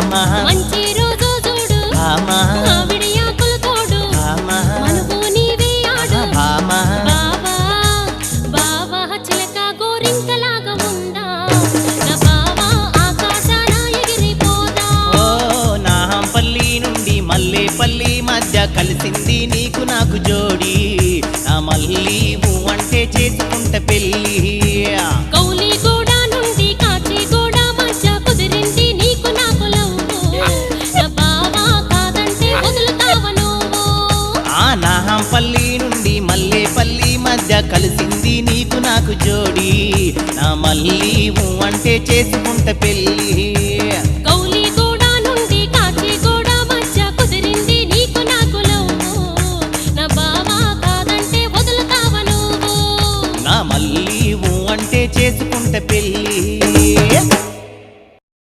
మంచి రోజు చూడు మామిడి ఆకులు తోడు మనకు నీవే ఆడు బావా బావా చిలక గోరింకలాగా ఉందా నా బావా ఆకాశాన ఎగిరిపోదా ఓ నాంపల్లి నుండి మల్లేపల్లి మధ్య కలిసింది నీకు నాకు జోడి నా మల్లి అంటే చేసుకుంట పెళ్ళి కౌలిగూడ నుండి కాచిగూడ మధ్య కుదిరింది నీకు నాకు లవ్వు నా బావా కాదంటే వదులుతావా నువ్వు ఆ నాంపల్లి నుండి మల్లేపల్లి మధ్య కలిసింది నీకు నాకు జోడి నా మల్లి అంటే చేసుకుంట పెళ్ళి